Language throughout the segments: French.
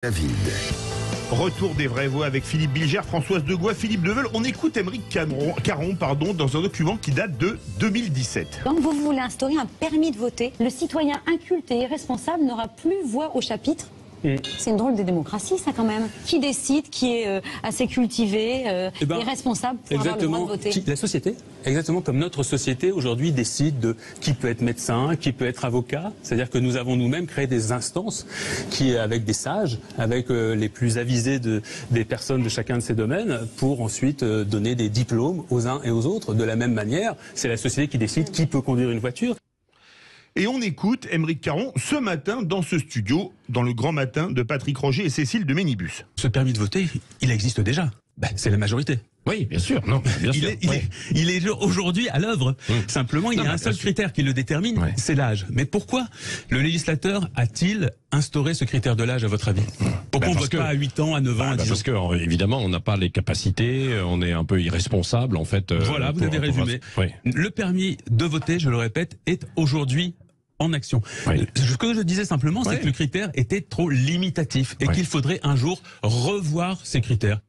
David. Retour des vraies voix avec Philippe Bilger, Françoise Degois, Philippe Deveul. On écoute Aymeric Caron dans un document qui date de 2017. Quand vous voulez instaurer un permis de voter, le citoyen inculte et irresponsable n'aura plus voix au chapitre. C'est une drôle de démocratie, ça, quand même. Qui décide, qui est assez cultivé et responsable pour avoir le droit de voter? La société, exactement comme notre société aujourd'hui décide de qui peut être médecin, qui peut être avocat. C'est-à-dire que nous avons nous-mêmes créé des instances qui, avec des sages, avec les plus avisés des personnes de chacun de ces domaines, pour ensuite donner des diplômes aux uns et aux autres. De la même manière, c'est la société qui décide qui peut conduire une voiture. Et on écoute Aymeric Caron ce matin dans ce studio, dans le grand matin de Patrick Roger et Cécile de Ménibus. Ce permis de voter, il existe déjà. C'est la majorité. Oui, bien sûr. Non, bien sûr. Il est aujourd'hui à l'œuvre. Simplement, il y a un seul critère qui le détermine, c'est l'âge. Mais pourquoi le législateur a-t-il instauré ce critère de l'âge, à votre avis? Pourquoi on ne vote pas à 8 ans, à 9 ans, à 10 ans? Parce que, évidemment, on n'a pas les capacités, on est un peu irresponsable, en fait. Voilà, vous avez résumé. Le permis de voter, je le répète, est aujourd'hui en action. Ce que je disais simplement, c'est que le critère était trop limitatif et qu'il faudrait un jour revoir ces critères.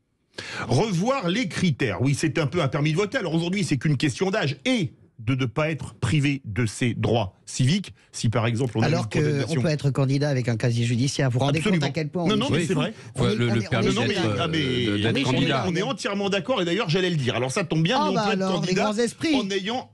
Revoir les critères. Oui, c'est un peu un permis de voter. Alors aujourd'hui, c'est qu'une question d'âge et de ne pas être privé de ses droits civiques, si par exemple on a alors qu'on peut être candidat avec un casier judiciaire. Vous vous rendez compte à quel point c'est vrai. Le permis d'être candidat. On est entièrement d'accord, et d'ailleurs j'allais le dire. Alors ça tombe bien, mais on peut être candidat en ayant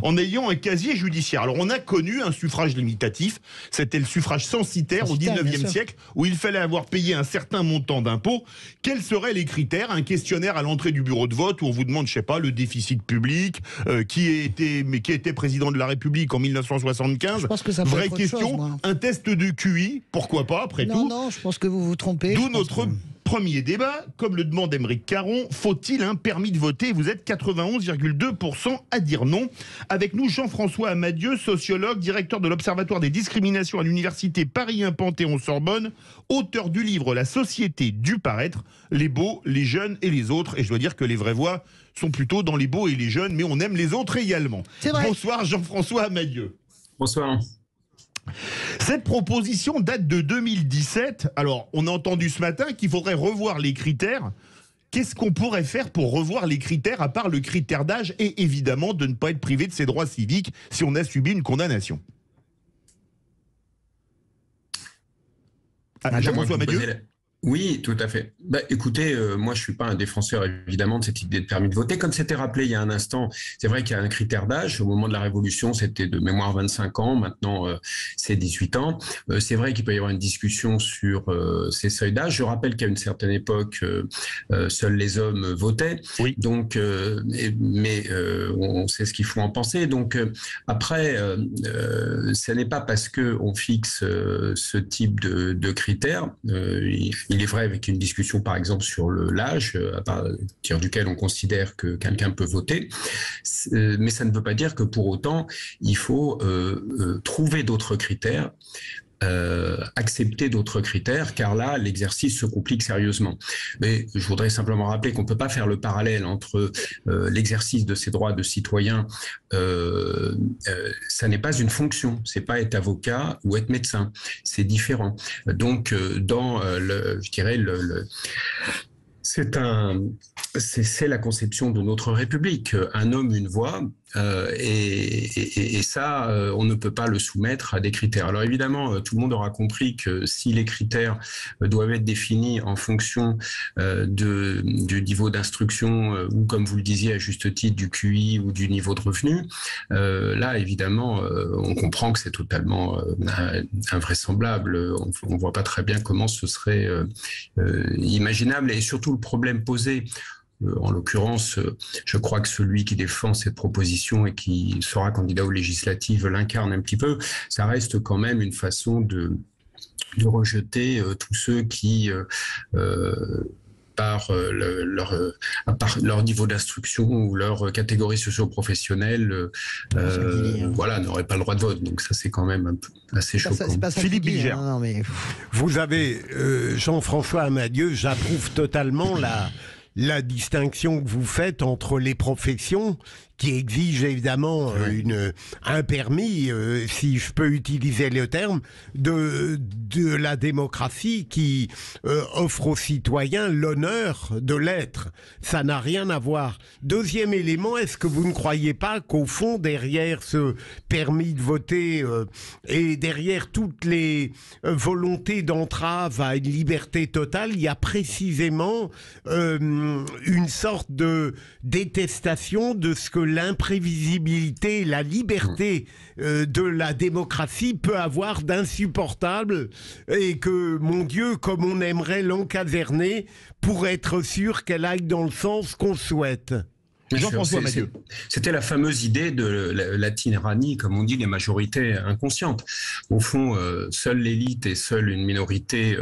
en ayant un casier judiciaire. Alors on a connu un suffrage limitatif, c'était le suffrage censitaire au 19e siècle, où il fallait avoir payé un certain montant d'impôts. Quels seraient les critères? Un questionnaire à l'entrée du bureau de vote où on vous demande, je sais pas, le déficit public, qui était président de la République en 1975. Je pense que ça peut Vraie être question, chose, un test de QI, pourquoi pas, après tout. Non, je pense que vous vous trompez. D'où notre premier débat, comme le demande Aymeric Caron, faut-il un permis de voter? Vous êtes 91,2% à dire non. Avec nous, Jean-François Amadieu, sociologue, directeur de l'Observatoire des discriminations à l'université Paris-1 Panthéon-Sorbonne, auteur du livre La société du paraître, les beaux, les jeunes et les autres. Et je dois dire que les vraies voix sont plutôt dans les beaux et les jeunes, mais on aime les autres également. Bonsoir Jean-François Amadieu. Bonsoir. Cette proposition date de 2017. Alors, on a entendu ce matin qu'il faudrait revoir les critères. Qu'est-ce qu'on pourrait faire pour revoir les critères, à part le critère d'âge et évidemment de ne pas être privé de ses droits civiques si on a subi une condamnation? Jean-François Amadieu. Oui, tout à fait. Écoutez, moi je suis pas un défenseur évidemment de cette idée de permis de voter. Comme c'était rappelé il y a un instant, c'est vrai qu'il y a un critère d'âge. Au moment de la Révolution, c'était de mémoire 25 ans. Maintenant, c'est 18 ans. C'est vrai qu'il peut y avoir une discussion sur ces seuils d'âge. Je rappelle qu'à une certaine époque, seuls les hommes votaient. Donc, mais on sait ce qu'il faut en penser. Donc après, ce n'est pas parce que on fixe ce type de critères. Il est vrai avec une discussion par exemple sur l'âge, à partir duquel on considère que quelqu'un peut voter, mais ça ne veut pas dire que pour autant il faut trouver d'autres critères, accepter d'autres critères, car là l'exercice se complique sérieusement. Mais je voudrais simplement rappeler qu'on ne peut pas faire le parallèle entre l'exercice de ces droits de citoyen, ça n'est pas une fonction, c'est pas être avocat ou être médecin, c'est différent. Donc dans je dirais c'est la conception de notre République, un homme, une voix, et ça, on ne peut pas le soumettre à des critères. Alors évidemment, tout le monde aura compris que si les critères doivent être définis en fonction du niveau d'instruction, ou comme vous le disiez à juste titre, du QI ou du niveau de revenu, là évidemment, on comprend que c'est totalement invraisemblable. On ne voit pas très bien comment ce serait imaginable, et surtout le problème posé. En l'occurrence, je crois que celui qui défend cette proposition et qui sera candidat aux législatives l'incarne un petit peu. Ça reste quand même une façon de rejeter tous ceux qui, par leur niveau d'instruction ou leur catégorie socio-professionnelle, n'auraient pas le droit de vote. Donc ça, c'est quand même un peu assez choquant. Philippe Bilger. Vous avez, Jean-François Amadieu, j'approuve totalement la distinction que vous faites entre les professions qui exige évidemment un permis, si je peux utiliser le terme, de la démocratie qui offre aux citoyens l'honneur de l'être. Ça n'a rien à voir. Deuxième élément, est-ce que vous ne croyez pas qu'au fond, derrière ce permis de voter et derrière toutes les volontés d'entrave à une liberté totale, il y a précisément une sorte de détestation de ce que l'imprévisibilité, la liberté de la démocratie peut avoir d'insupportable, et que, mon Dieu, comme on aimerait l'encaserner pour être sûr qu'elle aille dans le sens qu'on souhaite. Jean-François Mathieu. C'était la fameuse idée de la tyrannie, comme on dit, des majorités inconscientes. Au fond, seule l'élite et seule une minorité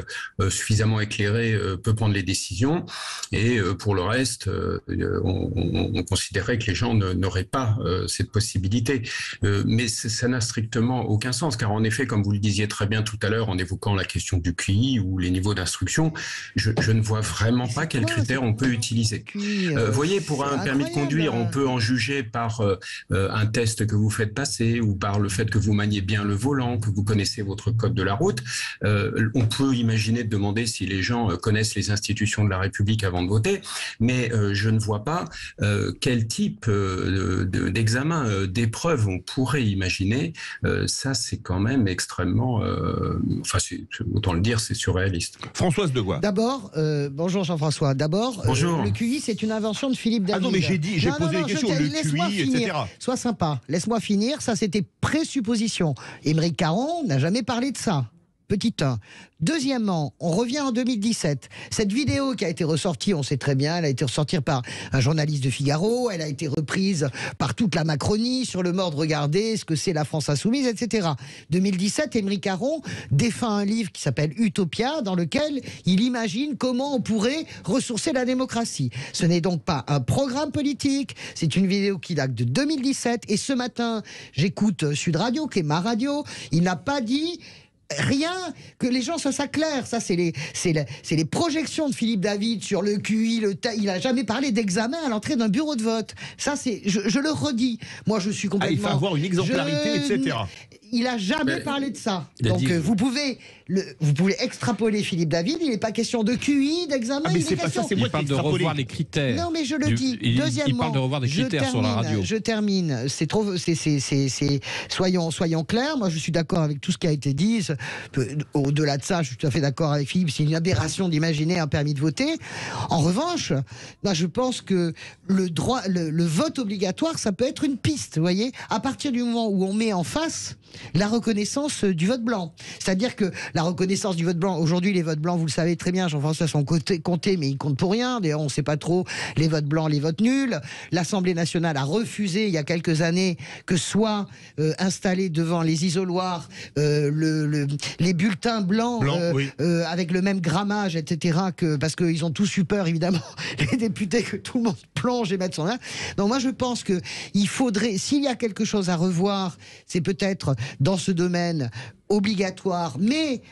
suffisamment éclairée peut prendre les décisions. Et pour le reste, on considérait que les gens n'auraient pas cette possibilité. Mais ça n'a strictement aucun sens, car en effet, comme vous le disiez très bien tout à l'heure, en évoquant la question du QI ou les niveaux d'instruction, je ne vois vraiment pas quels critères on peut utiliser. Vous voyez, pour un permis de conduire, on peut en juger par un test que vous faites passer ou par le fait que vous maniez bien le volant, que vous connaissez votre code de la route. On peut imaginer de demander si les gens connaissent les institutions de la République avant de voter, mais je ne vois pas quel type d'examen, d'épreuve on pourrait imaginer. Ça, c'est quand même extrêmement... autant le dire, c'est surréaliste. Françoise Degois. D'abord, bonjour Jean-François. D'abord, le QI, c'est une invention de Philippe David. Ah non, mais j'ai posé des questions, le QI, etc. Sois sympa, laisse-moi finir. Ça, c'était présupposition. Émeric Caron n'a jamais parlé de ça. Petit 1. Deuxièmement, on revient en 2017. Cette vidéo qui a été ressortie, on sait très bien, elle a été ressortie par un journaliste de Figaro, elle a été reprise par toute la Macronie sur le mode regarder ce que c'est la France insoumise, etc. 2017, Émeric Caron défend un livre qui s'appelle Utopia, dans lequel il imagine comment on pourrait ressourcer la démocratie. Ce n'est donc pas un programme politique, c'est une vidéo qui date de 2017. Et ce matin, j'écoute Sud Radio, qui est ma radio, il n'a pas dit... rien, que les gens soient clairs. Ça, c'est les projections de Philippe David sur le QI, il n'a jamais parlé d'examen à l'entrée d'un bureau de vote. Ça, je le redis. Moi, je suis complètement... il faut avoir une exemplarité, etc. Il n'a jamais parlé de ça. Donc, vous pouvez extrapoler Philippe David. Il n'est pas question de QI, d'examen. Mais c'est pas ça, c'est moi qui parle de revoir les critères. Non, mais je le dis. Deuxièmement, il parle de revoir des critères sur la radio. Je termine. C'est trop. Soyons clairs. Moi, je suis d'accord avec tout ce qui a été dit. Au-delà de ça, je suis tout à fait d'accord avec Philippe. C'est une aberration d'imaginer un permis de voter. En revanche, moi, je pense que le vote obligatoire, ça peut être une piste. Vous voyez, à partir du moment où on met en face la reconnaissance du vote blanc. C'est-à-dire que la reconnaissance du vote blanc, aujourd'hui les votes blancs, vous le savez très bien, Jean-François, sont comptés, mais ils comptent pour rien. D'ailleurs, on ne sait pas trop les votes blancs, les votes nuls. L'Assemblée nationale a refusé, il y a quelques années, que soient installés devant les isoloirs les bulletins blancs avec le même grammage, etc. Parce qu'ils ont tous eu peur, évidemment, les députés, que tout le monde plonge et mette son main. Donc moi, je pense qu'il faudrait, s'il y a quelque chose à revoir, c'est peut-être dans ce domaine obligatoire, mais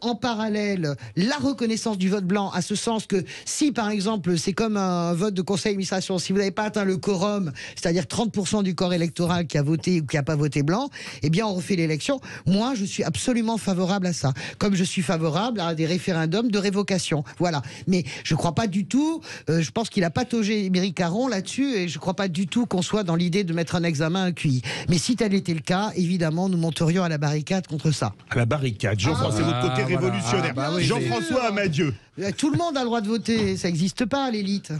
en parallèle, la reconnaissance du vote blanc, à ce sens que si, par exemple, c'est comme un vote de conseil d'administration, si vous n'avez pas atteint le quorum, c'est-à-dire 30% du corps électoral qui a voté ou qui n'a pas voté blanc, eh bien, on refait l'élection. Moi, je suis absolument favorable à ça. Comme je suis favorable à des référendums de révocation. Voilà. Mais je ne crois pas du tout, je pense qu'il a pataugé Émeric Caron là-dessus, et je ne crois pas du tout qu'on soit dans l'idée de mettre un examen à un QI. Mais si tel était le cas, évidemment, nous monterions à la barricade contre ça. À la barricade. Jean-François, c'est votre côté révolutionnaire. Jean-François Amadieu. Tout le monde a le droit de voter, ça n'existe pas, l'élite.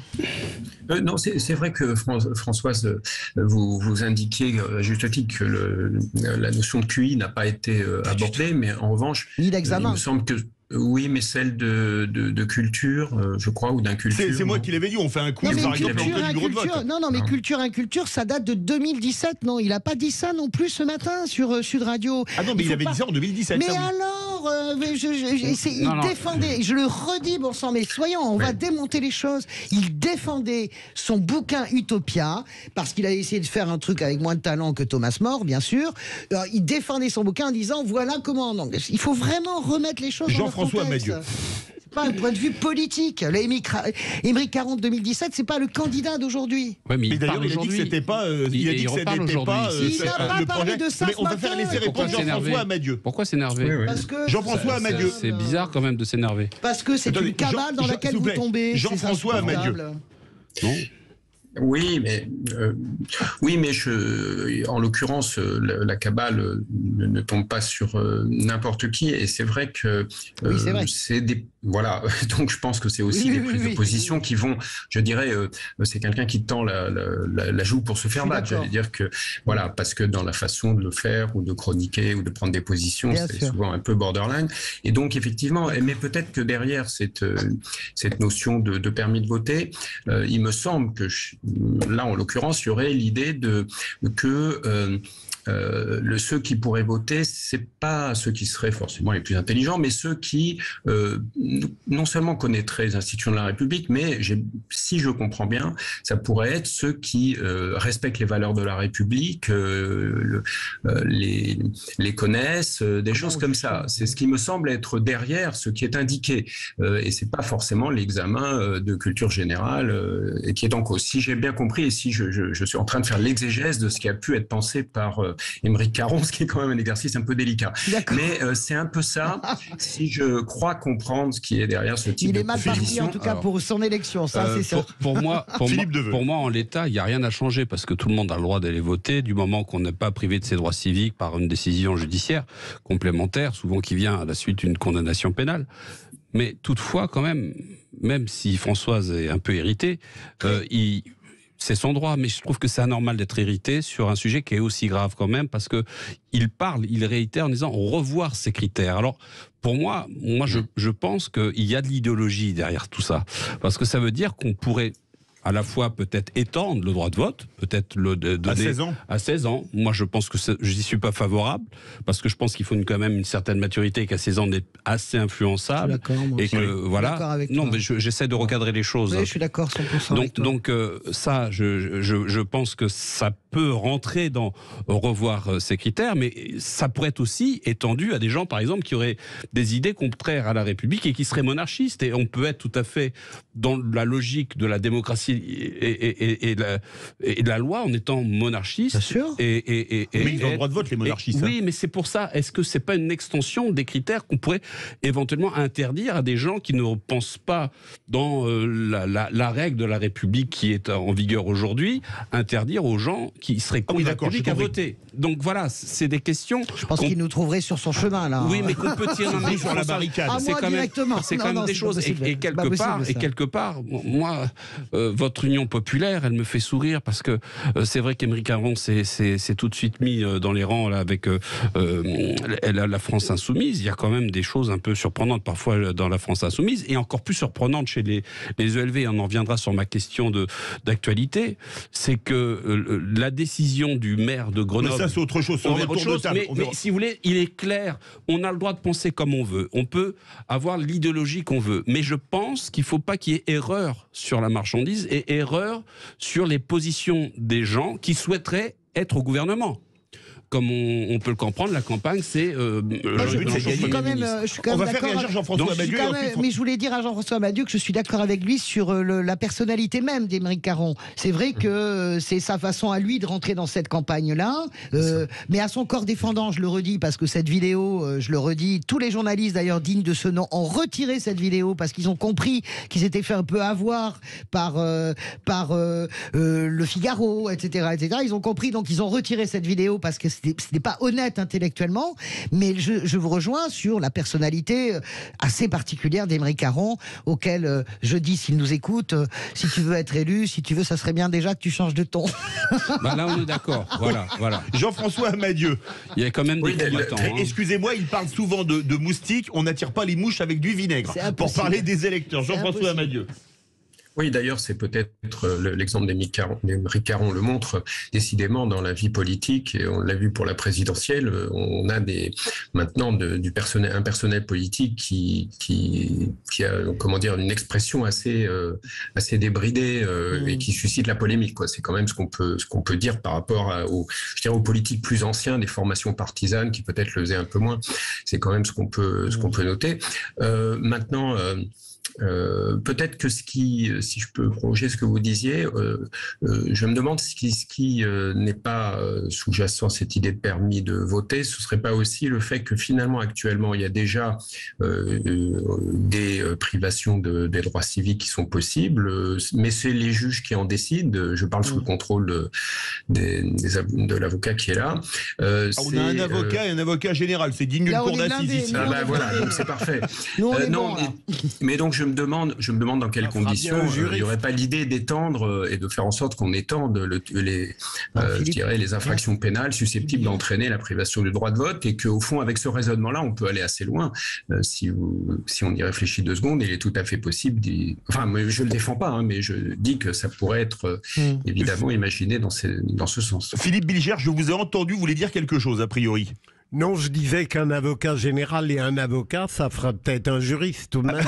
Non, c'est vrai que Françoise, vous indiquiez à juste titre que la notion de QI n'a pas été abordée, mais en revanche, ni d'examen. Il me semble que... Oui, mais celle de culture, je crois, ou d'inculture. C'est moi qui l'avais dit, on fait un quiz, par exemple, en du bureau de vote. Non, mais culture, inculture, ça date de 2017, non, il n'a pas dit ça non plus ce matin sur Sud Radio. Ah non, mais il avait dit ça en 2017. Mais alors, il défendait, je le redis, bon sang, mais soyons, on va démonter les choses. Il défendait son bouquin Utopia, parce qu'il a essayé de faire un truc avec moins de talent que Thomas More, bien sûr. Alors, il défendait son bouquin en disant, voilà comment... Donc, il faut vraiment remettre les choses dans Jean-François Amadieu. pas un point de vue politique. Émeric Caron de 2017, c'est pas le candidat d'aujourd'hui. Ouais, mais d'ailleurs, il a dit que c'était pas. Il a dit que c'était pas. Il n'a pas parlé de ça. Mais on va faire laisser répondre Jean-François Amadieu. Pourquoi s'énerver? Jean-François Amadieu. C'est bizarre quand même de s'énerver. Parce que c'est une cabale dans laquelle vous tombez. Jean-François Amadieu. Non. Oui, mais en l'occurrence, la cabale ne tombe pas sur n'importe qui, et c'est vrai que c'est des voilà. Donc je pense que c'est aussi des prises de position qui vont, je dirais, c'est quelqu'un qui tend la joue pour se faire battre. J'allais dire que voilà, parce que dans la façon de le faire ou de chroniquer ou de prendre des positions, c'est souvent un peu borderline. Et donc effectivement, mais peut-être que derrière cette notion de permis de voter, il me semble que là, en l'occurrence, il y aurait l'idée que ceux qui pourraient voter, c'est pas ceux qui seraient forcément les plus intelligents, mais ceux qui non seulement connaîtraient les institutions de la République, mais si je comprends bien, ça pourrait être ceux qui respectent les valeurs de la République, les connaissent, des choses comme ça. C'est ce qui me semble être derrière ce qui est indiqué, et c'est pas forcément l'examen de culture générale qui est en cause. Si j'ai bien compris, et si je suis en train de faire l'exégèse de ce qui a pu être pensé par Émeric Caron, ce qui est quand même un exercice un peu délicat. Mais c'est un peu ça, si je crois comprendre ce qui est derrière ce type de position. Il est mal parti, en tout cas, pour son élection, ça c'est sûr. Pour moi, en l'état, il n'y a rien à changer, parce que tout le monde a le droit d'aller voter, du moment qu'on n'est pas privé de ses droits civiques par une décision judiciaire complémentaire, souvent qui vient à la suite d'une condamnation pénale. Mais toutefois, quand même si Françoise est un peu irritée, c'est son droit, mais je trouve que c'est anormal d'être irrité sur un sujet qui est aussi grave quand même, parce que il réitère en disant revoir ces critères. Alors, pour moi, je pense qu'il y a de l'idéologie derrière tout ça, parce que ça veut dire qu'on pourrait à la fois peut-être étendre le droit de vote, peut-être le donner à 16 ans. Moi, je pense que je n'y suis pas favorable, parce que je pense qu'il faut quand même une certaine maturité, et qu'à 16 ans, on est assez influençable. Et que voilà. Non, mais j'essaie de recadrer les choses. Oui, je suis d'accord 100%. Donc ça, je pense que ça peut rentrer dans revoir ces critères, mais ça pourrait être aussi étendu à des gens, par exemple, qui auraient des idées contraires à la République et qui seraient monarchistes. Et on peut être tout à fait dans la logique de la démocratie et de la loi en étant monarchiste. Bien sûr. Mais ils ont le droit de vote, les monarchistes. Oui, mais c'est pour ça. Est-ce que c'est pas une extension des critères qu'on pourrait éventuellement interdire à des gens qui ne pensent pas dans la règle de la République qui est en vigueur aujourd'hui, interdire aux gens qui seraient contre la République à voter? Donc voilà, c'est des questions. Je pense qu'il nous trouverait sur son chemin là. Oui, mais qu'on peut tirer un sur la barricade. C'est quand même des choses. Et quelque part, moi, votre Union populaire, elle me fait sourire, parce que c'est vrai qu'Émeric Caron s'est tout de suite mis dans les rangs là, avec la France insoumise. Il y a quand même des choses un peu surprenantes parfois dans la France insoumise, et encore plus surprenantes chez les ELV. On en reviendra sur ma question d'actualité. C'est que la décision du maire de Grenoble... Mais ça, c'est autre chose. Mais si vous voulez, il est clair, on a le droit de penser comme on veut. On peut avoir l'idéologie qu'on veut. Mais je pense qu'il ne faut pas qu'il y ait erreur sur la marchandise et erreur sur les positions des gens qui souhaiteraient être au gouvernement. Comme on peut le comprendre, la campagne, c'est... je suis quand même on va faire réagir Jean-François Amadieu. Mais je voulais dire à Jean-François Amadieu que je suis d'accord avec lui sur la personnalité même d'Émeric Caron. C'est vrai que c'est sa façon à lui de rentrer dans cette campagne-là. Mais à son corps défendant, je le redis, parce que cette vidéo, je le redis, tous les journalistes d'ailleurs dignes de ce nom ont retiré cette vidéo parce qu'ils ont compris qu'ils s'étaient fait un peu avoir par le Figaro, etc., etc. Ils ont compris, donc ils ont retiré cette vidéo parce que ce n'est pas honnête intellectuellement, mais je vous rejoins sur la personnalité assez particulière d'Émeric Caron, auquel je dis, s'il nous écoute, si tu veux être élu, si tu veux, ça serait bien déjà que tu changes de ton. Là, on est d'accord. Voilà. Jean-François Amadieu. Il y a quand même des combattants. Excusez-moi, il parle souvent de moustiques. On n'attire pas les mouches avec du vinaigre. Pour parler des électeurs. Jean-François Amadieu. Oui, d'ailleurs, c'est peut-être l'exemple d'Émeric Caron le montre décidément dans la vie politique, et on l'a vu pour la présidentielle. On a maintenant un personnel politique qui a, comment dire, une expression assez débridée et qui suscite la polémique, quoi. C'est quand même ce qu'on peut dire par rapport aux politiques plus anciens des formations partisanes qui peut-être le faisaient un peu moins. C'est quand même ce qu'on peut noter. Maintenant. Peut-être que si je peux prolonger ce que vous disiez, je me demande ce qui n'est pas sous-jacent à cette idée de permis de voter, ce serait pas aussi le fait que finalement actuellement il y a déjà des privations des droits civiques qui sont possibles, mais c'est les juges qui en décident. Je parle sous le contrôle de l'avocat qui est là. On a un avocat et un avocat général, c'est digne d'une cour d'assises ici. Voilà, donc c'est parfait. Nous, on est mais donc je me demande dans quelles conditions il n'y aurait pas l'idée d'étendre et de faire en sorte qu'on étende les infractions pénales susceptibles d'entraîner la privation du droit de vote, et qu'au fond, avec ce raisonnement-là, on peut aller assez loin. Si on y réfléchit 2 secondes, il est tout à fait possible. Enfin, je ne le défends pas, mais je dis que ça pourrait être évidemment imaginé dans ce sens. Philippe Bilger, je vous ai entendu, vous voulez dire quelque chose a priori? Non, je disais qu'un avocat général et un avocat, ça fera peut-être un juriste tout de même.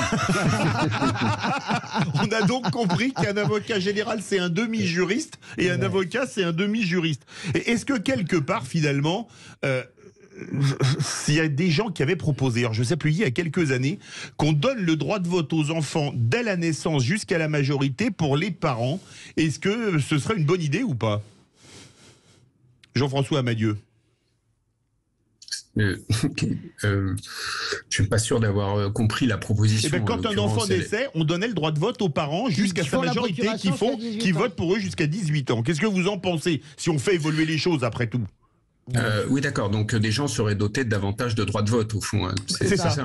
On a donc compris qu'un avocat général, c'est un demi-juriste, et un avocat, c'est un demi-juriste. Et est-ce que quelque part, finalement, s'il y a des gens qui avaient proposé, alors je ne sais plus, il y a quelques années, qu'on donne le droit de vote aux enfants dès la naissance jusqu'à la majorité pour les parents, est-ce que ce serait une bonne idée ou pas? Jean-François Amadieu. Je suis pas sûr d'avoir compris la proposition. Quand un enfant naissait, on donnait le droit de vote aux parents jusqu'à sa majorité, qui votent pour eux jusqu'à 18 ans. Qu'est-ce que vous en pensez, si on fait évoluer les choses après tout? Oui, d'accord. Donc des gens seraient dotés de davantage de droits de vote, au fond. Hein. C'est ça.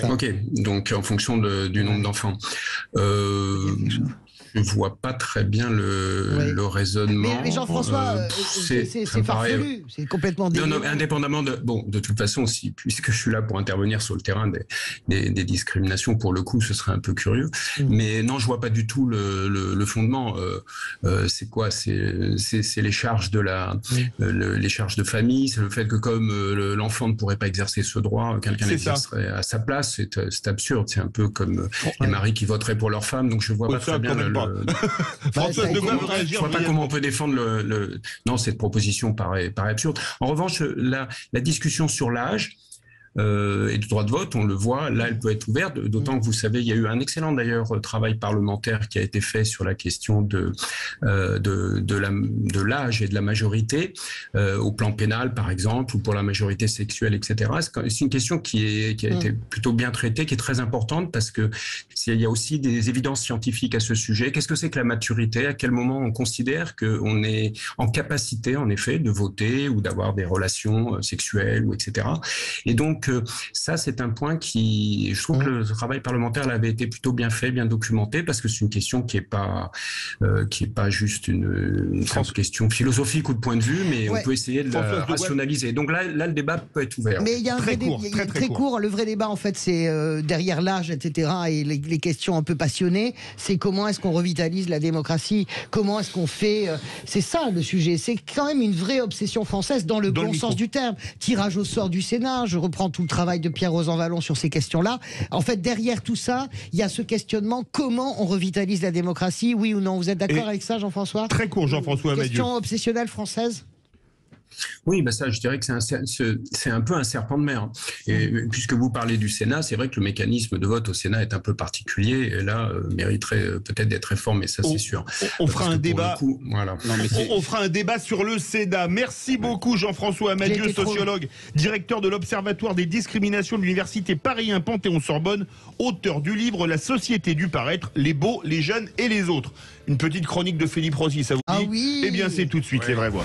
Ok. Donc en fonction du nombre d'enfants. Je vois pas très bien le raisonnement. Mais Jean-François, c'est farfelu, c'est complètement délirant. Non, indépendamment de toute façon, puisque je suis là pour intervenir sur le terrain des discriminations, pour le coup, ce serait un peu curieux. Mais non, je vois pas du tout le fondement. C'est quoi? C'est les charges les charges de famille. C'est le fait que comme l'enfant ne pourrait pas exercer ce droit, quelqu'un l'exercerait à sa place. C'est absurde. C'est un peu comme les maris qui voteraient pour leur femme. Donc je vois pas très bien je vois pas comment on peut défendre Non, cette proposition paraît absurde. En revanche, la discussion sur l'âge et du droit de vote, on le voit, là, elle peut être ouverte, d'autant que vous savez, il y a eu un excellent d'ailleurs travail parlementaire qui a été fait sur la question de l'âge et de la majorité, au plan pénal par exemple, ou pour la majorité sexuelle, etc. C'est une question qui a été plutôt bien traitée, qui est très importante, parce que il y a aussi des évidences scientifiques à ce sujet. Qu'est-ce que c'est que la maturité? À quel moment on considère qu'on est en capacité, en effet, de voter ou d'avoir des relations sexuelles, ou etc. Et donc, ça, c'est un point qui, je trouve que le travail parlementaire l'avait été plutôt bien fait, bien documenté, parce que c'est une question qui est pas juste une question philosophique ou de point de vue, mais on peut essayer de la rationaliser. Donc là, le débat peut être ouvert. Mais il y a un très court. Le vrai débat, en fait, c'est derrière l'âge, etc., et les questions un peu passionnées, c'est comment est-ce qu'on revitalise la démocratie, comment est-ce qu'on fait. C'est ça le sujet. C'est quand même une vraie obsession française dans le bon sens du terme. Tirage au sort du Sénat. Je reprends tout le travail de Pierre Rosanvallon sur ces questions-là. En fait, derrière tout ça, il y a ce questionnement, comment on revitalise la démocratie, oui ou non? Vous êtes d'accord avec ça, Jean-François? Très court, Jean-François Amadieu. Question obsessionnelle française? Oui, ça, je dirais que c'est un peu un serpent de mer. Et puisque vous parlez du Sénat, c'est vrai que le mécanisme de vote au Sénat est un peu particulier, et là, mériterait peut-être d'être réformé, ça c'est sûr. On fera un débat. On fera un débat sur le Sénat. Merci beaucoup, Jean-François Amadieu, sociologue, directeur de l'Observatoire des discriminations de l'Université Paris 1 Panthéon-Sorbonne, auteur du livre La société du paraître, les beaux, les jeunes et les autres. Une petite chronique de Philippe Rossi, ça vous dit? Oui. Eh bien, c'est tout de suite les vraies voix.